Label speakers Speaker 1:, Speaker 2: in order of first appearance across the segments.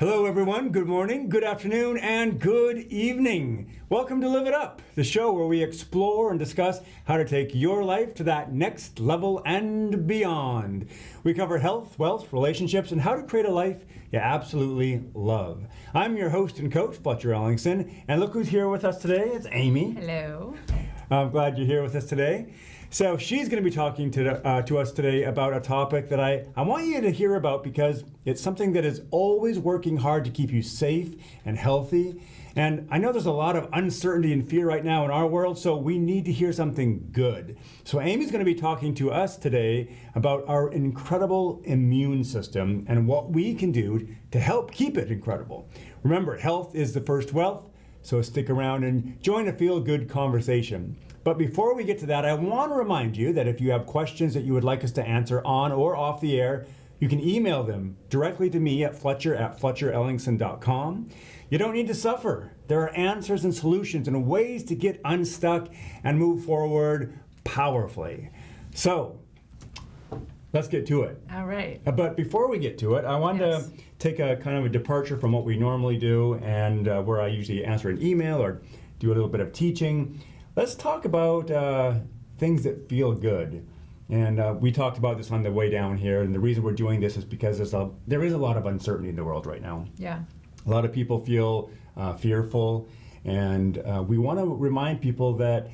Speaker 1: Hello everyone, good morning, good afternoon, and good evening. Welcome to Live It Up, the show where we explore and discuss how to take your life to that next level and beyond. We cover health, wealth, relationships, and how to create a life you absolutely love. I'm your host and coach, Fletcher Ellingson, and look who's here with us today. It's Amy.
Speaker 2: Hello.
Speaker 1: I'm glad you're here with us today. So she's going to be talking to us today about a topic that I want you to hear about because it's something that is always working hard to keep you safe and healthy. And I know there's a lot of uncertainty and fear right now in our world, so we need to hear something good. So Amy's going to be talking to us today about our incredible immune system and what we can do to help keep it incredible. Remember, health is the first wealth, so stick around and join a feel-good conversation. But before we get to that, I want to remind you that if you have questions that you would like us to answer on or off the air, you can email them directly to me at fletcher@fletcherellingson.com. You don't need to suffer. There are answers and solutions and ways to get unstuck and move forward powerfully. So, let's get to it.
Speaker 2: All right.
Speaker 1: But before we get to it, I wanted to take a kind of a departure from what we normally do and where I usually answer an email or do a little bit of teaching. Let's talk about things that feel good. And we talked about this on the way down here, and the reason we're doing this is because there is a lot of uncertainty in the world right now.
Speaker 2: Yeah.
Speaker 1: A lot of people feel fearful, and we want to remind people that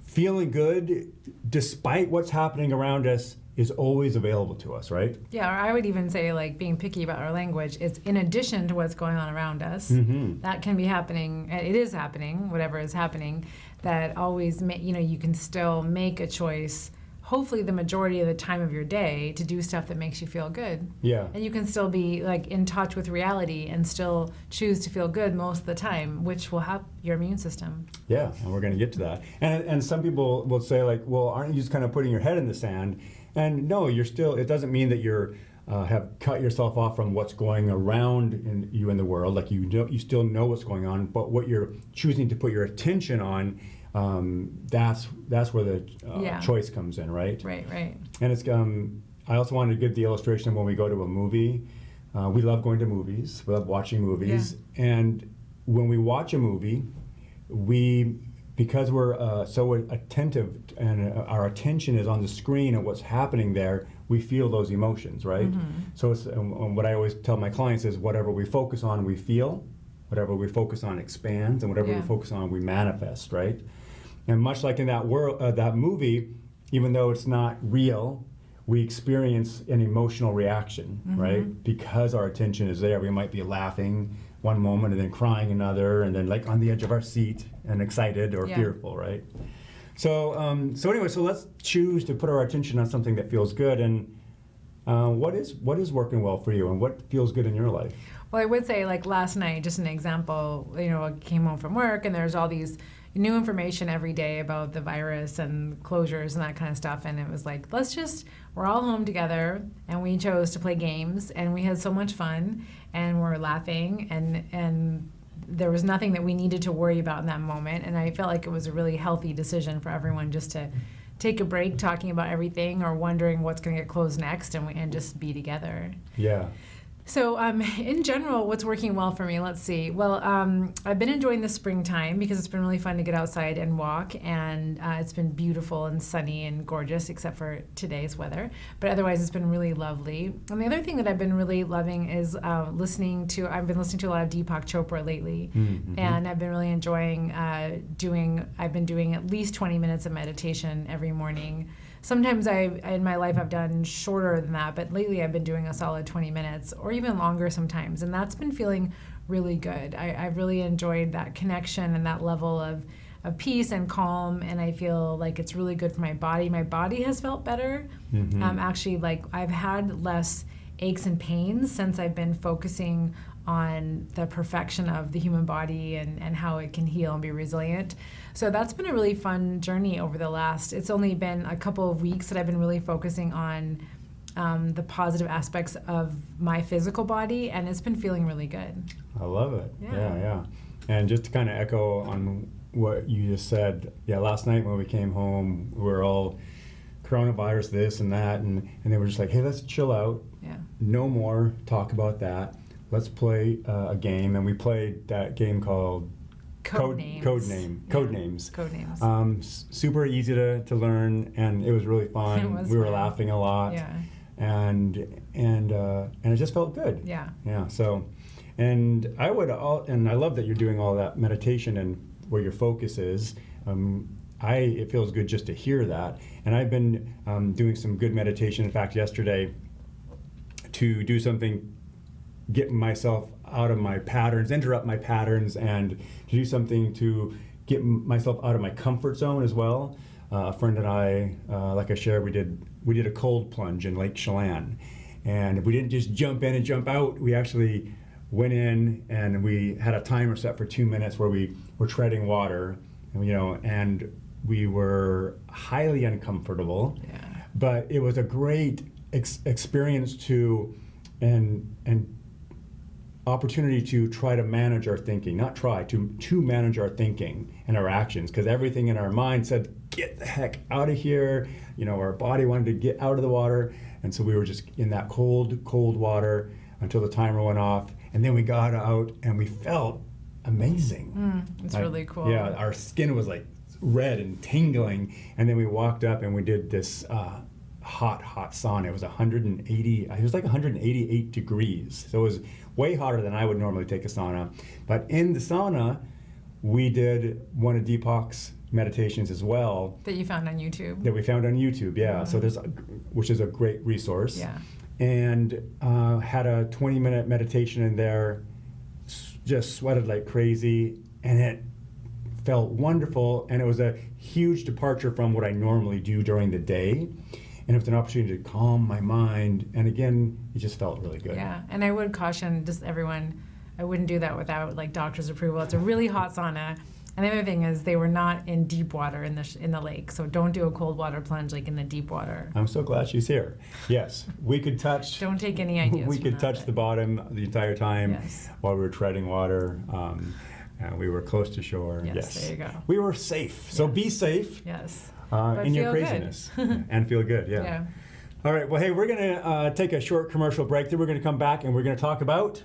Speaker 1: feeling good, despite what's happening around us, is always available to us, right?
Speaker 2: Yeah, or I would even say, like, being picky about our language, it's in addition to what's going on around us.
Speaker 1: Mm-hmm.
Speaker 2: That can be happening, it is happening, whatever is happening, that always, you can still make a choice, hopefully the majority of the time of your day, to do stuff that makes you feel good.
Speaker 1: Yeah.
Speaker 2: And you can still be, like, in touch with reality and still choose to feel good most of the time, which will help your immune system.
Speaker 1: Yeah, and we're going to get to that. And some people will say, like, well, aren't you just kind of putting your head in the sand? And no, you're still, it doesn't mean that you're have cut yourself off from what's going around in you in the world. Like, you still know what's going on, but what you're choosing to put your attention on, that's where the choice comes in, right?
Speaker 2: Right.
Speaker 1: And it's I also wanted to give the illustration of when we go to a movie. We love going to movies. We love watching movies.
Speaker 2: Yeah.
Speaker 1: And when we watch a movie, because we're so attentive and our attention is on the screen and what's happening there, we feel those emotions, right?
Speaker 2: Mm-hmm.
Speaker 1: So it's, what I always tell my clients is whatever we focus on, we feel. Whatever we focus on expands, and whatever we focus on, we manifest, right? And much like in that that movie, even though it's not real, we experience an emotional reaction,
Speaker 2: mm-hmm.
Speaker 1: right? Because our attention is there. We might be laughing one moment and then crying another, and then like on the edge of our seat and excited or fearful, right? So anyway, so let's choose to put our attention on something that feels good. And what is working well for you, and what feels good in your life?
Speaker 2: Well, I would say, like, last night, just an example, I came home from work and there's all these new information every day about the virus and closures and that kind of stuff. And it was like, we're all home together, and we chose to play games, and we had so much fun, and we're laughing, and there was nothing that we needed to worry about in that moment. And I felt like it was a really healthy decision for everyone just to take a break talking about everything or wondering what's going to get closed next, and just be together.
Speaker 1: Yeah.
Speaker 2: So in general, what's working well for me? Let's see. Well, I've been enjoying the springtime because it's been really fun to get outside and walk, and it's been beautiful and sunny and gorgeous, except for today's weather. But otherwise, it's been really lovely. And the other thing that I've been really loving is I've been listening to a lot of Deepak Chopra lately,
Speaker 1: mm-hmm.
Speaker 2: and I've been really enjoying I've been doing at least 20 minutes of meditation every morning. Sometimes in my life I've done shorter than that, but lately I've been doing a solid 20 minutes or even longer sometimes, and that's been feeling really good. I've really enjoyed that connection and that level of peace and calm, and I feel like it's really good for my body. My body has felt better.
Speaker 1: Mm-hmm.
Speaker 2: Actually, like, I've had less aches and pains since I've been focusing on the perfection of the human body and how it can heal and be resilient. So that's been a really fun journey over it's only been a couple of weeks that I've been really focusing on the positive aspects of my physical body, and it's been feeling really good.
Speaker 1: I love it. Yeah. And just to kind of echo on what you just said, last night when we came home, we were all coronavirus this and that, and they were just like, hey, let's chill out.
Speaker 2: Yeah.
Speaker 1: No more talk about that. let's play a game, and we played that game called
Speaker 2: Codenames.
Speaker 1: Codenames. Super easy to learn, and it was really fun.
Speaker 2: It was
Speaker 1: we were
Speaker 2: fun.
Speaker 1: laughing a lot,
Speaker 2: Yeah.
Speaker 1: and it just felt good.
Speaker 2: Yeah.
Speaker 1: Yeah. So, and I love that you're doing all that meditation and where your focus is. It feels good just to hear that, and I've been doing some good meditation. In fact, yesterday, to do something, get myself out of my patterns, interrupt my patterns, and to do something to get myself out of my comfort zone as well. A friend and I, like I shared, we did a cold plunge in Lake Chelan, and we didn't just jump in and jump out. We actually went in and we had a timer set for 2 minutes where we were treading water, and we were highly uncomfortable.
Speaker 2: Yeah.
Speaker 1: But it was a great experience and opportunity to try to manage our thinking, to manage our thinking and our actions, because everything in our mind said, get the heck out of here. Our body wanted to get out of the water, and so we were just in that cold water until the timer went off, and then we got out and we felt amazing.
Speaker 2: It's really cool.
Speaker 1: Yeah, our skin was like red and tingling, and then we walked up and we did this hot sauna. It was 180. It was like 188 degrees. So it was way hotter than I would normally take a sauna. But in the sauna, we did one of Deepak's meditations as well.
Speaker 2: That you found on YouTube.
Speaker 1: That we found on YouTube. Yeah. So which is a great resource.
Speaker 2: Yeah.
Speaker 1: And had a 20-minute meditation in there. Just sweated like crazy, and it felt wonderful. And it was a huge departure from what I normally do during the day. And it was an opportunity to calm my mind. And again, it just felt really good.
Speaker 2: Yeah, and I would caution just everyone, I wouldn't do that without doctor's approval. It's a really hot sauna. And the other thing is they were not in deep water in the lake. So don't do a cold water plunge like in the deep water.
Speaker 1: I'm so glad she's here. Yes, we could touch.
Speaker 2: Don't take any ideas.
Speaker 1: We could touch the bottom the entire time.
Speaker 2: Yes.
Speaker 1: While we were treading water. We were close to shore.
Speaker 2: Yes, there you go.
Speaker 1: We were safe. So be safe.
Speaker 2: Yes.
Speaker 1: In your craziness. And feel good, yeah. All right, well, hey, we're going to take a short commercial break. Then we're going to come back and we're going to talk about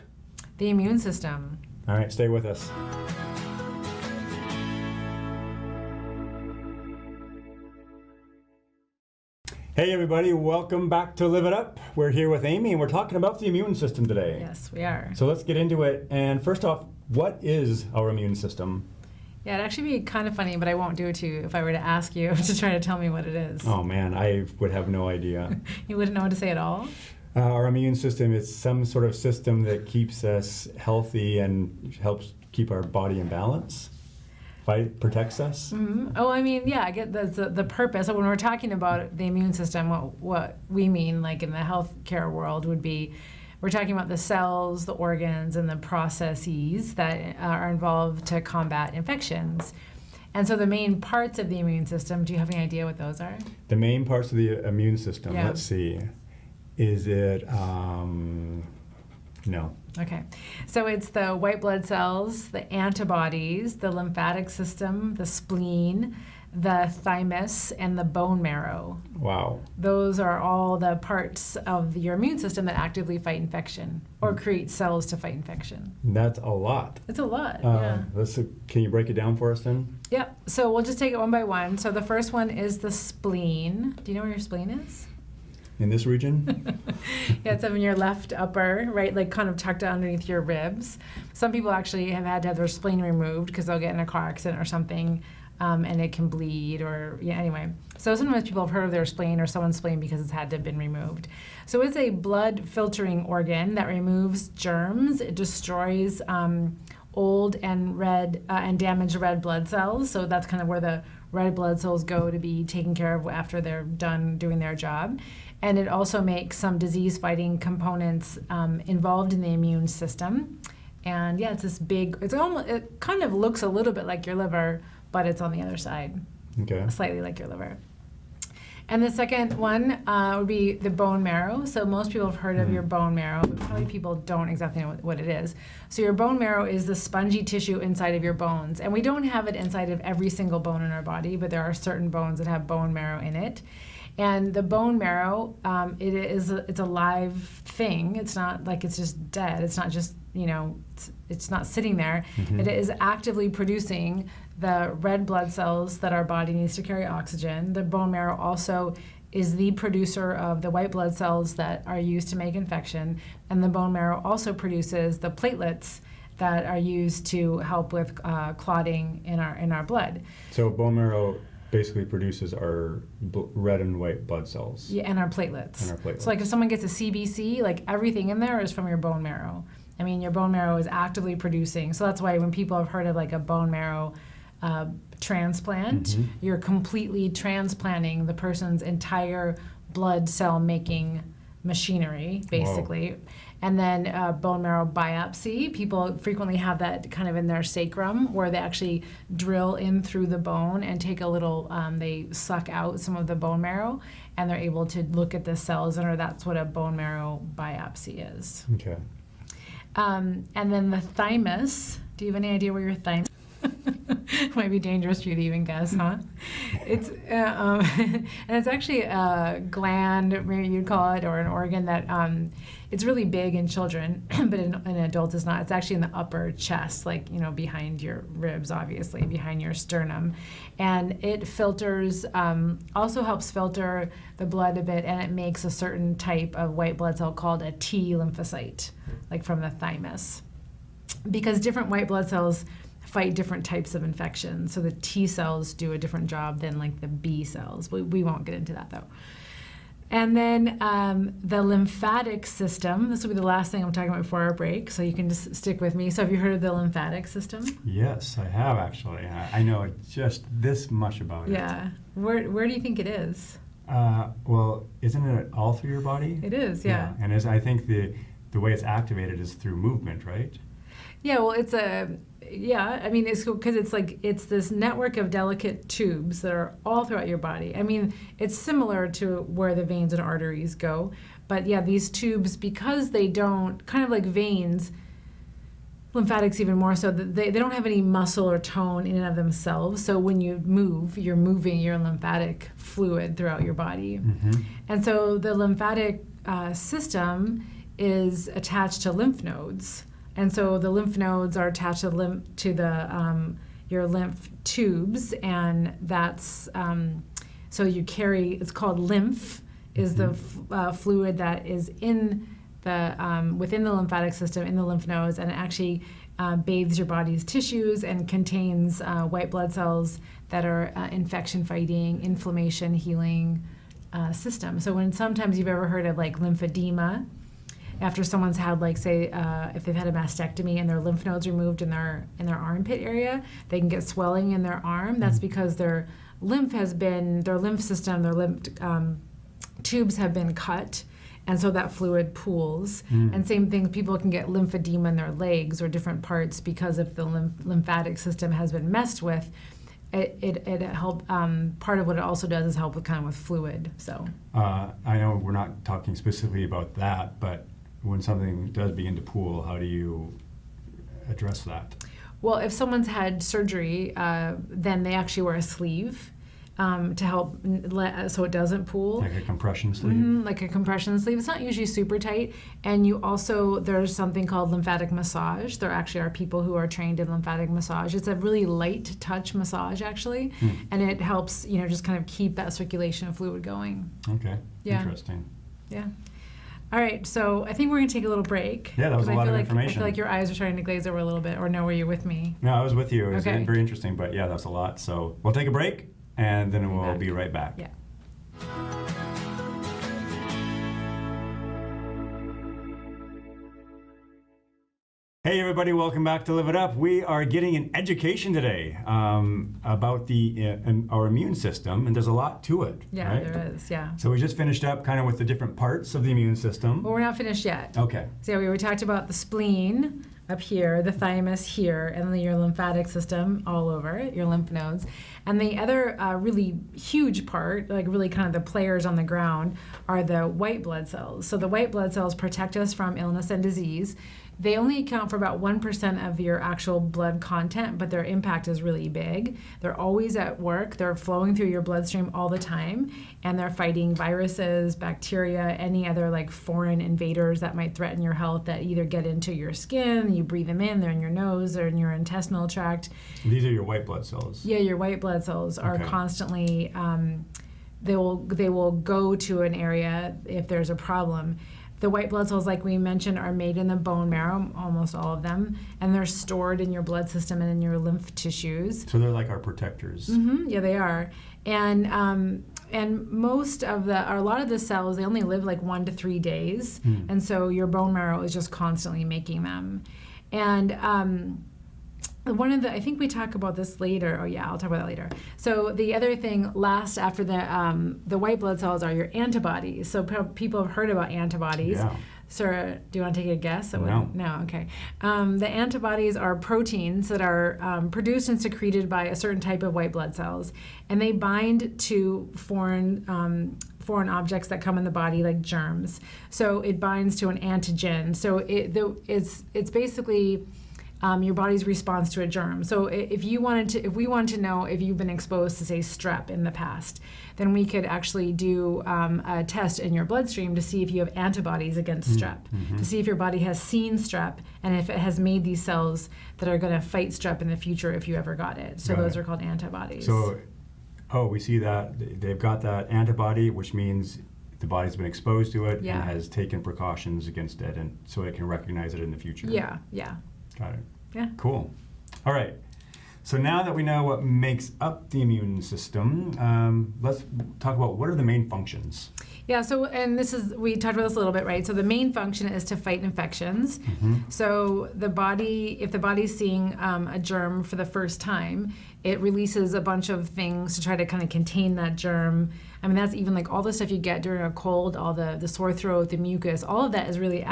Speaker 2: the immune system.
Speaker 1: All right, stay with us. Hey, everybody, welcome back to Live It Up. We're here with Amy, and we're talking about the immune system today.
Speaker 2: Yes, we are.
Speaker 1: So let's get into it. And first off, what is our immune system?
Speaker 2: Yeah, it'd actually be kind of funny, but I won't do it to you if I were to ask you to try to tell me what it is.
Speaker 1: Oh, man, I would have no idea.
Speaker 2: You wouldn't know what to say at all?
Speaker 1: Our immune system is some sort of system that keeps us healthy and helps keep our body in balance. Protects us.
Speaker 2: Mm-hmm. Oh, I mean, yeah, I get the purpose. So when we're talking about the immune system, what we mean, like in the healthcare world, would be we're talking about the cells, the organs, and the processes that are involved to combat infections. And so the main parts of the immune system, do you have any idea what those are?
Speaker 1: The main parts of the immune system,
Speaker 2: Yeah.
Speaker 1: Let's see. Is it, no.
Speaker 2: Okay, so it's the white blood cells, the antibodies, the lymphatic system, the spleen, the thymus, and the bone marrow.
Speaker 1: Wow.
Speaker 2: Those are all the parts of your immune system that actively fight infection or create cells to fight infection.
Speaker 1: That's a lot.
Speaker 2: It's a lot, yeah.
Speaker 1: Can you break it down for us then?
Speaker 2: Yep, so we'll just take it one by one. So the first one is the spleen. Do you know where your spleen is?
Speaker 1: In this region?
Speaker 2: Yeah, it's up in your left upper, right, like kind of tucked underneath your ribs. Some people actually have had to have their spleen removed because they'll get in a car accident or something, and it can bleed or, yeah, anyway. So sometimes people have heard of their spleen or someone's spleen because it's had to have been removed. So it's a blood filtering organ that removes germs. It destroys old and red and damaged red blood cells. So that's kind of where the red blood cells go to be taken care of after they're done doing their job. And it also makes some disease-fighting components involved in the immune system. And yeah, it's this big, it kind of looks a little bit like your liver, but it's on the other side.
Speaker 1: Okay.
Speaker 2: Slightly like your liver. And the second one would be the bone marrow. So most people have heard of your bone marrow, but probably people don't exactly know what it is. So your bone marrow is the spongy tissue inside of your bones. And we don't have it inside of every single bone in our body, but there are certain bones that have bone marrow in it. And the bone marrow, it's a live thing. It's not like it's just dead. It's not just, it's not sitting there. It is actively producing the red blood cells that our body needs to carry oxygen. The bone marrow also is the producer of the white blood cells that are used to make infection. And the bone marrow also produces the platelets that are used to help with clotting in our blood.
Speaker 1: So bone marrow basically produces our red and white blood cells.
Speaker 2: Yeah, and our platelets.
Speaker 1: And our platelets.
Speaker 2: So like if someone gets a CBC, like everything in there is from your bone marrow. I mean, your bone marrow is actively producing. So that's why when people have heard of like a bone marrow transplant, you're completely transplanting the person's entire blood cell making machinery, basically. Whoa. And then bone marrow biopsy, people frequently have that kind of in their sacrum where they actually drill in through the bone and take a little, they suck out some of the bone marrow and they're able to look at the cells, and that's what a bone marrow biopsy is.
Speaker 1: Okay.
Speaker 2: And then the thymus, do you have any idea where your thymus might be dangerous for you to even guess, huh? It's and it's actually a gland, maybe you'd call it, or an organ that it's really big in children, but in adults it's not. It's actually in the upper chest, like behind your ribs, obviously, behind your sternum, and it filters, also helps filter the blood a bit, and it makes a certain type of white blood cell called a T lymphocyte, like from the thymus, because different white blood cells fight different types of infections. So the T cells do a different job than like the B cells. We won't get into that though. And then the lymphatic system, this will be the last thing I'm talking about before our break, so you can just stick with me. So have you heard of the lymphatic system?
Speaker 1: Yes, I have actually. I know just this much about it.
Speaker 2: Yeah. Where do you think it is?
Speaker 1: Well, isn't it all through your body?
Speaker 2: It is, yeah.
Speaker 1: And I think the way it's activated is through movement, right?
Speaker 2: Yeah, well, it's because it's this network of delicate tubes that are all throughout your body. I mean, it's similar to where the veins and arteries go, but yeah, these tubes, because they don't, kind of like veins, lymphatics even more so, that they don't have any muscle or tone in and of themselves. So when you move, you're moving your lymphatic fluid throughout your body. And so the lymphatic system is attached to lymph nodes. And so the lymph nodes are attached to your lymph tubes, and that's so you carry. It's called lymph, is the fluid that is in the within the lymphatic system in the lymph nodes, and it actually bathes your body's tissues and contains white blood cells that are infection fighting, inflammation healing system. So when sometimes you've ever heard of like lymphedema, after someone's had, like, say, if they've had a mastectomy and their lymph nodes removed in their armpit area, they can get swelling in their arm. That's because their lymph system, their lymph tubes have been cut, and so that fluid pools. And same thing, people can get lymphedema in their legs or different parts because if the lymphatic system has been messed with. It help. Part of what it also does is help with with fluid. So
Speaker 1: I know we're not talking specifically about that, but when something does begin to pool, how do you address that?
Speaker 2: Well, if someone's had surgery, then they actually wear a sleeve to help so it doesn't pool.
Speaker 1: Like a compression sleeve?
Speaker 2: Like a compression sleeve. It's not usually super tight. And there's something called lymphatic massage. There actually are people who are trained in lymphatic massage. It's a really light touch massage, actually. And it helps, just kind of keep that circulation of fluid going.
Speaker 1: Okay.
Speaker 2: Yeah.
Speaker 1: Interesting.
Speaker 2: Yeah. All right, so I think we're going to take a little break.
Speaker 1: Yeah, that was a lot of information.
Speaker 2: I feel like your eyes are starting to glaze over a little bit, or no, were you with me?
Speaker 1: No, I was with you. It was
Speaker 2: Okay.
Speaker 1: very interesting, but yeah, that's a lot. So we'll take a break, and then we'll
Speaker 2: back.
Speaker 1: be right back.
Speaker 2: Yeah.
Speaker 1: Hey everybody, welcome back to Live It Up. We are getting an education today about our immune system, and there's a lot to it.
Speaker 2: Yeah,
Speaker 1: right?
Speaker 2: there is, yeah.
Speaker 1: So we just finished up kind of with the different parts of the immune system.
Speaker 2: Well, we're not finished yet.
Speaker 1: Okay.
Speaker 2: So we talked about the spleen up here, the thymus here, and then your lymphatic system all over it, your lymph nodes. And the other really huge part, like really kind of the players on the ground, are the white blood cells. So the white blood cells protect us from illness and disease. they only account for about 1% of your actual blood content, but their impact is really big. They're always at work. They're flowing through your bloodstream all the time, and they're fighting viruses, bacteria, any other like foreign invaders that might threaten your health that either get into your skin, you breathe them in, they're in your nose or in your intestinal tract.
Speaker 1: These are your white blood cells.
Speaker 2: Yeah, your white blood cells are
Speaker 1: Okay.
Speaker 2: constantly, they will go to an area if there's a problem. The white blood cells, like we mentioned, are made in the bone marrow, almost all of them, and they're stored in your blood system and in your lymph tissues.
Speaker 1: So they're like our protectors.
Speaker 2: Yeah, they are. And most of or a lot of the cells, they only live like 1 to 3 days, and so your bone marrow is just constantly making them. And I think we talk about this later. Oh yeah, I'll talk about that later. So the other thing last after the white blood cells are your antibodies. So people have heard about antibodies.
Speaker 1: Yeah.
Speaker 2: Sir, do you want to take a guess?
Speaker 1: No.
Speaker 2: No, okay. The antibodies are proteins that are produced and secreted by a certain type of white blood cells, and they bind to foreign objects that come in the body, like germs. So it binds to an antigen. So it's basically your body's response to a germ. So if we wanted to know if you've been exposed to, say, strep in the past, then we could actually do a test in your bloodstream to see if you have antibodies against strep, to see if your body has seen strep and if it has made these cells that are going to fight strep in the future if you ever got it. So those are called antibodies.
Speaker 1: So, we see that they've got that antibody, which means the body's been exposed to it and has taken precautions against it, and so it can recognize it in the future.
Speaker 2: Yeah.
Speaker 1: Got it.
Speaker 2: Yeah.
Speaker 1: Cool. All right. So now that we know what makes up the immune system, let's talk about what are the main functions.
Speaker 2: Yeah, so, and we talked about this a little bit, right? So the main function is to fight infections. So if the body's seeing a germ for the first time, it releases a bunch of things to try to kind of contain that germ. I mean, that's even like all the stuff you get during a cold, all the sore throat, the mucus, all of that is really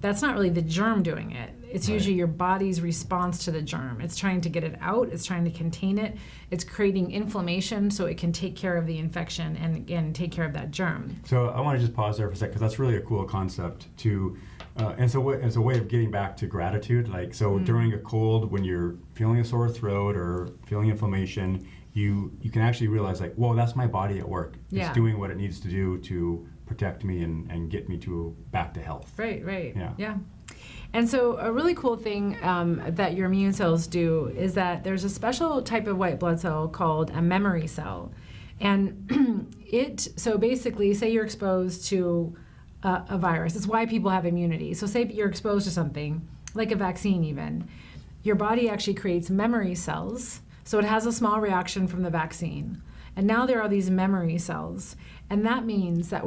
Speaker 2: that's not really the germ doing it. It's usually your body's response to the germ. It's trying to get it out. It's trying to contain it. It's creating inflammation so it can take care of the infection and, again, take care of that germ.
Speaker 1: So I want to just pause there for a sec, because that's really a cool concept to, and so as a way of getting back to gratitude, like, so during a cold, when you're feeling a sore throat or feeling inflammation, you can actually realize, like, whoa, that's my body at work. It's doing what it needs to do to protect me and get me back to health.
Speaker 2: Right.
Speaker 1: Yeah.
Speaker 2: And so a really cool thing that your immune cells do is that there's a special type of white blood cell called a memory cell. And so basically, say you're exposed to a virus. It's why people have immunity. So say you're exposed to something, like a vaccine even. Your body actually creates memory cells. So it has a small reaction from the vaccine. And now there are these memory cells. And that means that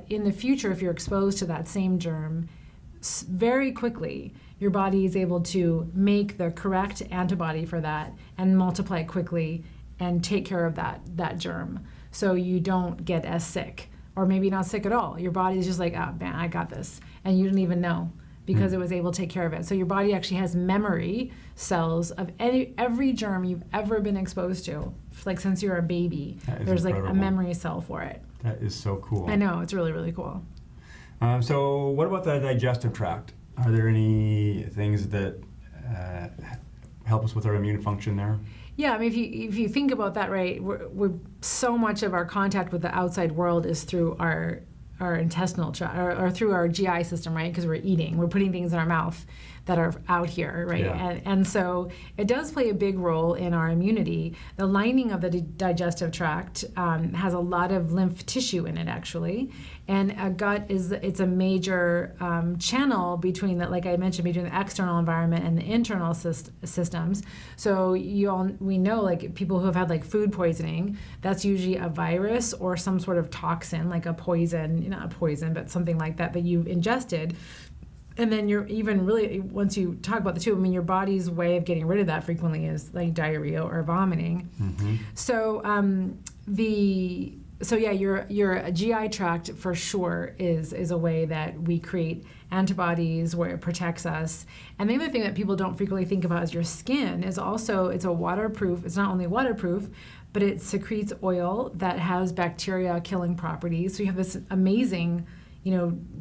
Speaker 2: in the future, if you're exposed to that same germ, very quickly, your body is able to make the correct antibody for that and multiply quickly and take care of that germ. So you don't get as sick, or maybe not sick at all. Your body is just like, oh man, I got this. And you didn't even know because it was able to take care of it. So your body actually has memory cells of every germ you've ever been exposed to. Like since you're a baby, there's
Speaker 1: incredible.
Speaker 2: Like a memory cell for it.
Speaker 1: That is so cool.
Speaker 2: I know, it's really, really cool.
Speaker 1: So what about the digestive tract? Are there any things that help us with our immune function there?
Speaker 2: Yeah, I mean, if you think about that, right, we're so much of our contact with the outside world is through our intestinal tract or through our GI system, right? Because we're eating, we're putting things in our mouth that are out here, right?
Speaker 1: Yeah.
Speaker 2: And so it does play a big role in our immunity. The lining of the digestive tract has a lot of lymph tissue in it, actually. And a gut it's a major channel between like I mentioned, between the external environment and the internal systems. So we know, like people who have had like food poisoning, that's usually a virus or some sort of toxin, like a poison, not a poison, but something like that you've ingested. And then you're even really, once you talk about the two, I mean, your body's way of getting rid of that frequently is like diarrhea or vomiting. So your GI tract for sure is a way that we create antibodies where it protects us. And the other thing that people don't frequently think about is your skin is also, it's not only waterproof, but it secretes oil that has bacteria killing properties. So you have this amazing,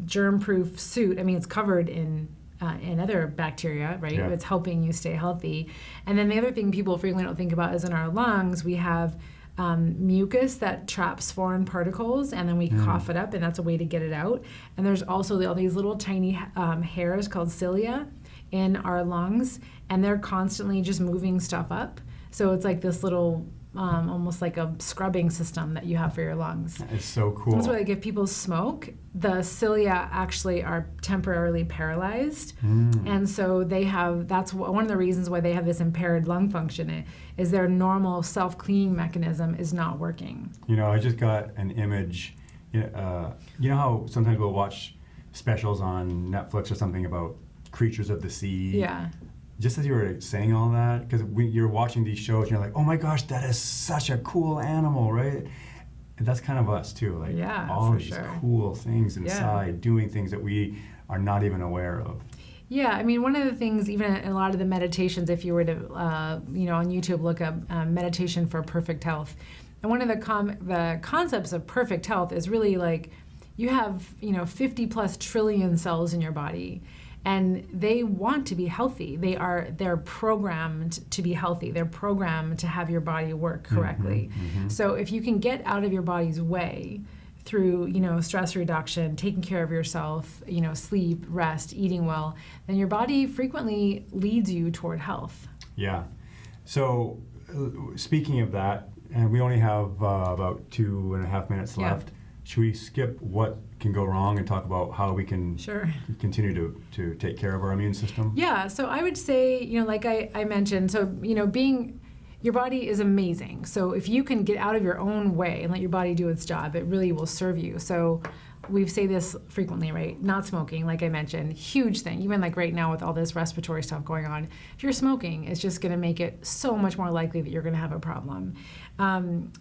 Speaker 2: germ-proof suit. I mean, it's covered in and other bacteria, right?
Speaker 1: Yeah.
Speaker 2: It's helping you stay healthy. And then the other thing people frequently don't think about is in our lungs, we have mucus that traps foreign particles, and then we cough it up, and that's a way to get it out. And there's also all these little tiny hairs called cilia in our lungs, and they're constantly just moving stuff up. So it's like this little, almost like a scrubbing system that you have for your lungs.
Speaker 1: It's so cool.
Speaker 2: That's why, like, if people smoke, the cilia actually are temporarily paralyzed, and so they have. That's one of the reasons why they have this impaired lung function. Is their normal self-cleaning mechanism is not working.
Speaker 1: You know, I just got an image. You know how sometimes we'll watch specials on Netflix or something about creatures of the sea.
Speaker 2: Yeah.
Speaker 1: Just as you were saying all that, because you're watching these shows, and you're like, oh my gosh, that is such a cool animal, right? And that's kind of us too, like all of these cool things inside, doing things that we are not even aware of. Yeah,
Speaker 2: I mean, one of the things, even in a lot of the meditations, if you were to, on YouTube, look up meditation for perfect health. And one of the concepts of perfect health is really like, you have, 50 plus trillion cells in your body. And they want to be healthy. They're programmed to be healthy. They're programmed to have your body work correctly. So if you can get out of your body's way through, stress reduction, taking care of yourself, sleep, rest, eating well, then your body frequently leads you toward health.
Speaker 1: Yeah. So speaking of that, and we only have about 2.5 minutes left. Should we skip what can go wrong and talk about how we can continue to take care of our immune system?
Speaker 2: Yeah, so I would say, like I mentioned, so, your body is amazing. So if you can get out of your own way and let your body do its job, it really will serve you. So we say this frequently, right? Not smoking, like I mentioned, huge thing. Even like right now with all this respiratory stuff going on, if you're smoking, it's just going to make it so much more likely that you're going to have a problem.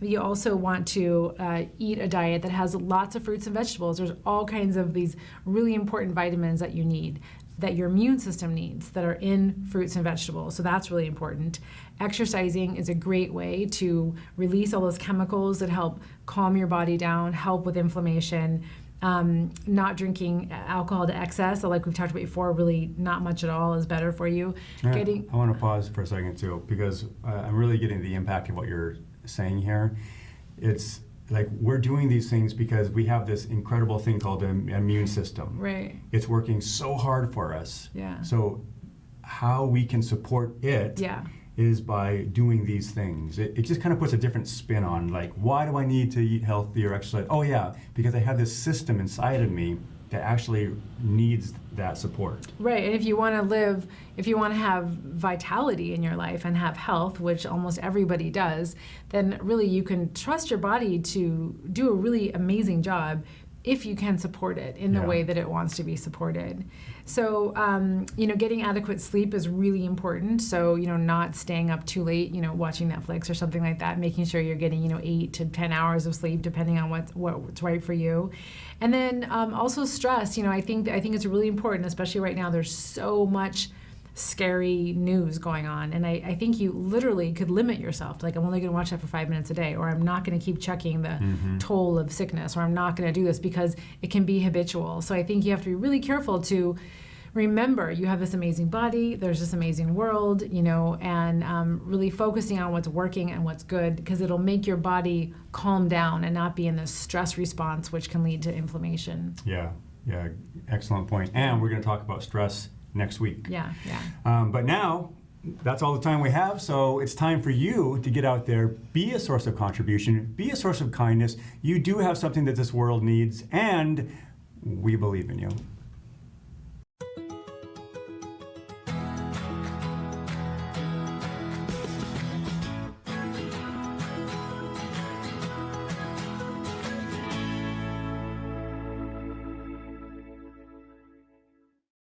Speaker 2: You also want to eat a diet that has lots of fruits and vegetables. There's all kinds of these really important vitamins that you need, that your immune system needs, that are in fruits and vegetables. So that's really important. Exercising is a great way to release all those chemicals that help calm your body down, help with inflammation. Not drinking alcohol to excess, so like we've talked about before, really not much at all is better for you.
Speaker 1: I want to pause for a second too, because I'm really getting the impact of what you're saying here. It's like we're doing these things because we have this incredible thing called the immune system.
Speaker 2: Right.
Speaker 1: It's working so hard for us.
Speaker 2: Yeah.
Speaker 1: So how we can support it is by doing these things. It just kind of puts a different spin on, like, why do I need to eat healthy or exercise? Oh yeah, because I have this system inside of me that actually needs that support.
Speaker 2: Right, and if you want to have vitality in your life and have health, which almost everybody does, then really you can trust your body to do a really amazing job if you can support it in the way that it wants to be supported. So, getting adequate sleep is really important. So, not staying up too late, watching Netflix or something like that, making sure you're getting, 8 to 10 hours of sleep, depending on what's right for you. And then also stress, I think it's really important, especially right now. There's so much scary news going on, and I think you literally could limit yourself, like, I'm only going to watch that for 5 minutes a day, or I'm not going to keep checking the toll of sickness, or I'm not going to do this, because it can be habitual. So I think you have to be really careful to remember you have this amazing body, there's this amazing world, and really focusing on what's working and what's good, because it'll make your body calm down and not be in this stress response, which can lead to inflammation.
Speaker 1: Yeah, excellent point. And we're going to talk about stress next week.
Speaker 2: Yeah.
Speaker 1: But now, that's all the time we have, so it's time for you to get out there, be a source of contribution, be a source of kindness. You do have something that this world needs, and we believe in you.